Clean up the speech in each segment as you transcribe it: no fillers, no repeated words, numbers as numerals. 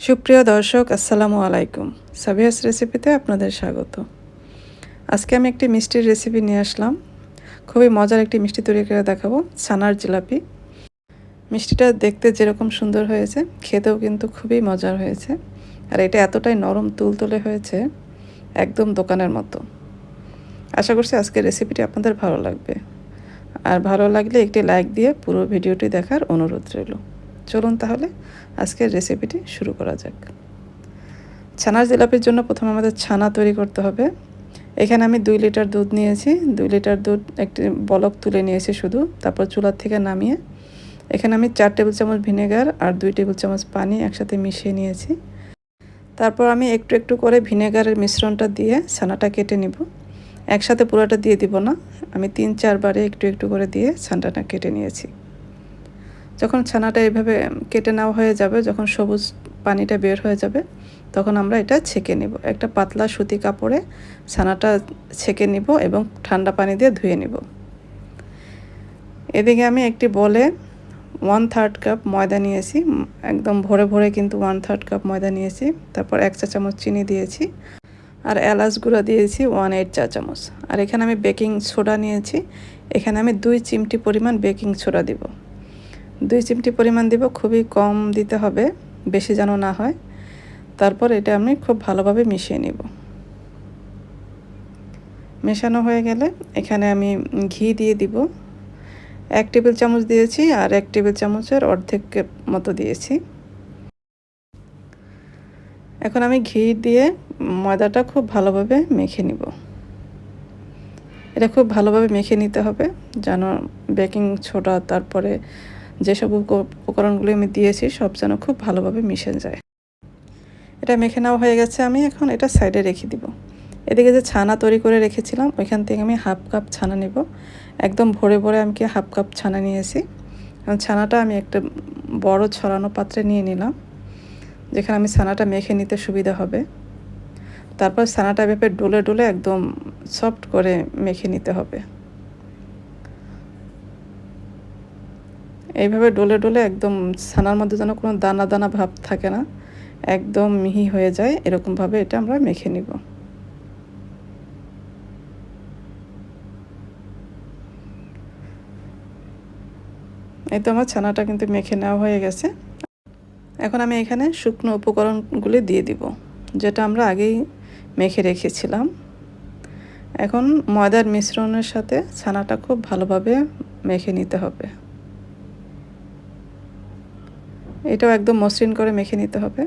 সুপ্রিয় দর্শক, আসসালামু আলাইকুম। সাবিয়াস রেসিপিতে আপনাদের স্বাগত। আজকে আমি একটি মিষ্টির রেসিপি নিয়ে আসলাম। খুবই মজার একটি মিষ্টি তৈরি করে দেখাবো, ছানার জিলাপি। মিষ্টিটা দেখতে যেরকম সুন্দর হয়েছে, খেতেও কিন্তু খুবই মজার হয়েছে। আর এটা এতটাই নরম তুলতুলে হয়েছে, একদম দোকানের মতো। আশা করছি আজকের রেসিপিটি আপনাদের ভালো লাগবে। আর ভালো লাগলে একটি লাইক দিয়ে পুরো ভিডিওটি দেখার অনুরোধ রইল। চলুন তাহলে আজকের রেসিপিটি শুরু করা যাক। ছানার জিলাপির জন্য প্রথমে আমাদের ছানা তৈরি করতে হবে। এখানে আমি 2 লিটার দুধ নিয়েছি। 2 লিটার দুধ একটি বলক তুলে নিয়েছি শুধু। তারপর চুলার থেকে নামিয়ে এখানে আমি 4 টেবিল চামচ ভিনেগার আর 2 টেবিল চামচ পানি একসাথে মিশিয়ে নিয়েছি। তারপর আমি একটু একটু করে ভিনেগারের মিশ্রণটা দিয়ে ছানাটা কেটে নিব। একসাথে পুরোটা দিয়ে দিব না, আমি 3-4 বারে একটু একটু করে দিয়ে ছানাটা কেটে নিয়েছি। যখন ছানাটা এইভাবে কেটে নেওয়া হয়ে যাবে, যখন সবুজ পানিটা বের হয়ে যাবে, তখন আমরা এটা ছেঁকে নেব। একটা পাতলা সুতি কাপড়ে ছানাটা ছেঁকে নিব এবং ঠান্ডা পানি দিয়ে ধুয়ে নিব। এদিকে আমি একটি বলে 1/3 কাপ ময়দা নিয়েছি। একদম ভরে ভরে কিন্তু 1/3 কাপ ময়দা নিয়েছি। তারপর 1 চা চামচ চিনি দিয়েছি আর এলাচ গুঁড়া দিয়েছি 1/8 চা চামচ। আর এখানে আমি বেকিং সোডা নিয়েছি। এখানে আমি 2 চিমটি পরিমাণ বেকিং সোডা দিব। 2 চিমটি পরিমাণ দিব, খুবই কম দিতে হবে, বেশি যেন না হয়। তারপর এটা আমি খুব ভালোভাবে মিশিয়ে নিব। মেশানো হয়ে গেলে এখানে আমি ঘি দিয়ে দিব। 1 টেবিল চামচ দিয়েছি আর 1 টেবিল চামচের অর্ধেক মতো দিয়েছি। এখন আমি ঘি দিয়ে ময়দাটা খুব ভালোভাবে মেখে নিব। এটা খুব ভালোভাবে মেখে নিতে হবে যেন বেকিং সোডা তারপরে যেসব উপকরণগুলো আমি দিয়েছি সব যেন খুব ভালোভাবে মিশে যায়। এটা মেখে নেওয়া হয়ে গেছে, আমি এখন এটা সাইডে রেখে দিব। এদিকে যে ছানা তৈরি করে রেখেছিলাম ওইখান থেকে আমি 1/2 কাপ ছানা নেব। একদম ভরে ভরে আমি 1/2 কাপ ছানা নিয়েছি। কারণ ছানাটা আমি একটা বড় ছড়ানো পাত্রে নিয়ে নিলাম, যেখানে আমি ছানাটা মেখে নিতে সুবিধা হবে। তারপর ছানাটা এভাবে ডলে ডলে একদম সফট করে মেখে নিতে হবে। এইভাবে ডলে ডলে একদম ছানার মধ্যে যেন কোনো দানা দানা ভাব থাকে না, একদম মিহি হয়ে যায়, এরকমভাবে এটা আমরা মেখে নিব। এই তো আমার ছানাটা কিন্তু মেখে নেওয়া হয়ে গেছে। এখন আমি এখানে শুকনো উপকরণগুলি দিয়ে দিব, যেটা আমরা আগেই মেখে রেখেছিলাম। এখন ময়দার মিশ্রণের সাথে ছানাটা খুব ভালোভাবে মেখে নিতে হবে। এটাও একদম মসৃণ করে মেখে নিতে হবে।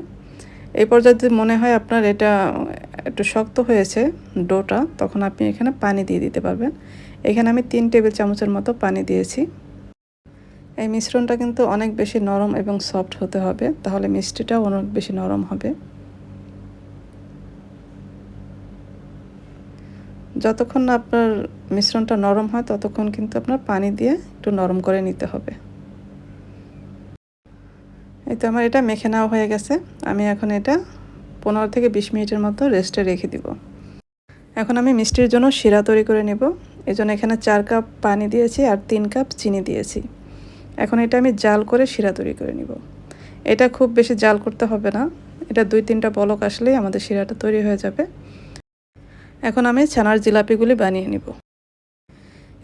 এই পর্যায়ে যদি মনে হয় আপনার এটা একটু শক্ত হয়েছে ডোটা, তখন আপনি এখানে পানি দিয়ে দিতে পারবেন। এখানে আমি 3 টেবিল চামচের মতো পানি দিয়েছি। এই মিশ্রণটা কিন্তু অনেক বেশি নরম এবং সফট হতে হবে, তাহলে মিষ্টিটাও অনেক বেশি নরম হবে। যতক্ষণ না আপনার মিশ্রণটা নরম হয় ততক্ষণ কিন্তু আপনার পানি দিয়ে একটু নরম করে নিতে হবে। এই তো আমার এটা মেখে নেওয়া হয়ে গেছে। আমি এখন এটা 15 থেকে 20 মিনিটের মতো রেস্টে রেখে দিব। এখন আমি মিষ্টির জন্য শিরা তৈরি করে নেব। এজন্য এখানে 4 কাপ পানি দিয়েছি আর 3 কাপ চিনি দিয়েছি। এখন এটা আমি জাল করে শিরা তৈরি করে নিব। এটা খুব বেশি জাল করতে হবে না, এটা 2-3টা বলক আসলেই আমাদের শিরাটা তৈরি হয়ে যাবে। এখন আমি ছানার জিলাপিগুলি বানিয়ে নিব।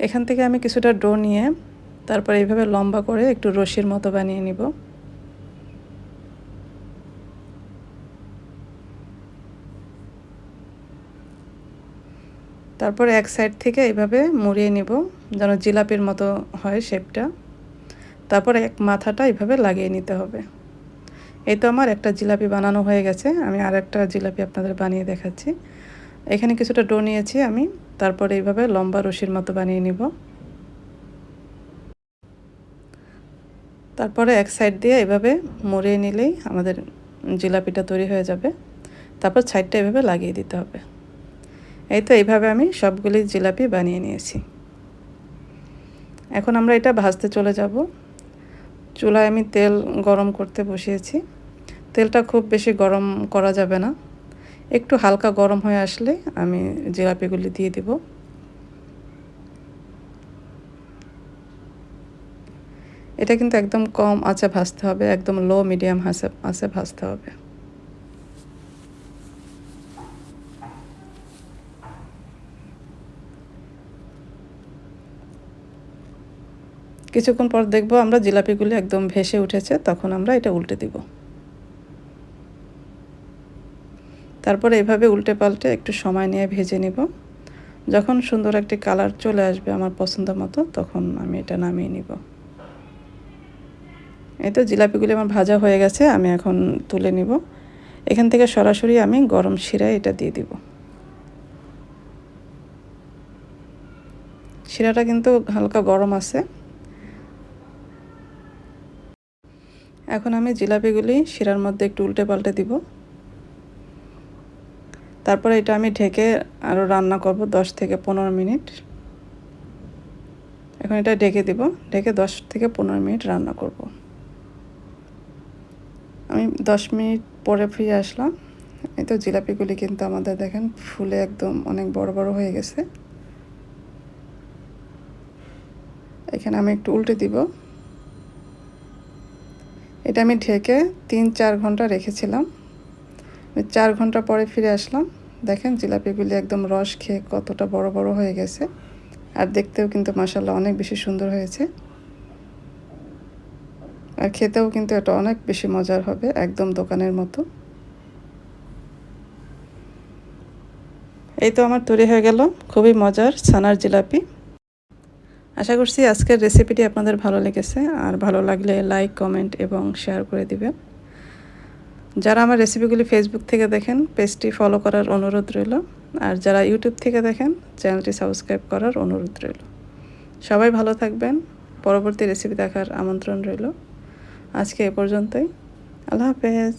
এখান থেকে আমি কিছুটা ডো নিয়ে তারপর এইভাবে লম্বা করে একটু রশির মতো বানিয়ে নিব। তারপর এক সাইড থেকে এইভাবে মুড়িয়ে নিব যেন জিলাপির মতো হয় শেপটা। তারপর এক মাথাটা এইভাবে লাগিয়ে নিতে হবে। এই তো আমার একটা জিলাপি বানানো হয়ে গেছে। আমি আরেকটা জিলাপি আপনাদের বানিয়ে দেখাচ্ছি। এখানে কিছুটা ডো নিয়েছি আমি, তারপর এইভাবে লম্বা রশির মতো বানিয়ে নিব। তারপরে এক সাইড দিয়ে এভাবে মুড়িয়ে নিলেই আমাদের জিলাপিটা তৈরি হয়ে যাবে। তারপর সাইডটা এভাবে লাগিয়ে দিতে হবে। এই তো এইভাবে আমি সবগুলি জিলাপি বানিয়ে নিয়েছি। এখন আমরা এটা ভাজতে চলে যাব। চুলায় আমি তেল গরম করতে বসিয়েছি। তেলটা খুব বেশি গরম করা যাবে না, একটু হালকা গরম হয়ে আসলে আমি জিলাপিগুলি দিয়ে দিব। এটা কিন্তু একদম কম আঁচে ভাজতে হবে, একদম লো মিডিয়াম আঁচে ভাজতে হবে। কিছুক্ষণ পর দেখব আমরা জিলাপিগুলি একদম ভেসে উঠেছে, তখন আমরা এটা উল্টে দিব। তারপরে এভাবে উল্টে পাল্টে একটু সময় নিয়ে ভেজে নিব। যখন সুন্দর একটি কালার চলে আসবে আমার পছন্দ মতো, তখন আমি এটা নামিয়ে নিব। এই তো জিলাপিগুলি আমার ভাজা হয়ে গেছে, আমি এখন তুলে নিব। এখান থেকে সরাসরি আমি গরম শিরায় এটা দিয়ে দিব। শিরাটা কিন্তু হালকা গরম আছে। এখন আমি জিলাপিগুলি শিরার মধ্যে একটু উল্টে পাল্টে দিব। তারপরে এটা আমি ঢেকে আরও রান্না করব 10 থেকে 15 মিনিট। এখন এটা ঢেকে দিব, ঢেকে 10 থেকে 15 মিনিট রান্না করব। আমি 10 মিনিট পরে ফিরে আসলাম। এই তো জিলাপিগুলি কিন্তু আমাদের দেখেন ফুলে একদম অনেক বড় বড় হয়ে গেছে। এখানে আমি একটু উল্টে দিব। এটা আমি ঢেকে 3-4 ঘন্টা রেখেছিলাম। 4 ঘন্টা পরে ফিরে আসলাম। দেখেন জিলাপিগুলি একদম রস খেয়ে কতটা বড় বড় হয়ে গেছে, আর দেখতেও কিন্তু মাশাআল্লাহ অনেক বেশি সুন্দর হয়েছে। আর খেতেও কিন্তু এটা অনেক বেশি মজার হবে, একদম দোকানের মতো। এই তো আমার তৈরি হয়ে গেল খুবই মজার ছানার জিলাপি। আশা করছি আজকের রেসিপিটি আপনাদের ভালো লেগেছে, আর ভালো লাগলে লাইক, কমেন্ট এবং শেয়ার করে দিবেন। যারা আমার রেসিপিগুলি ফেসবুক থেকে দেখেন, পেজটি ফলো করার অনুরোধ রইল। আর যারা ইউটিউব থেকে দেখেন, চ্যানেলটি সাবস্ক্রাইব করার অনুরোধ রইল। সবাই ভালো থাকবেন। পরবর্তী রেসিপি দেখার আমন্ত্রণ রইল। আজকে এ পর্যন্তই। আল্লাহ হাফেজ।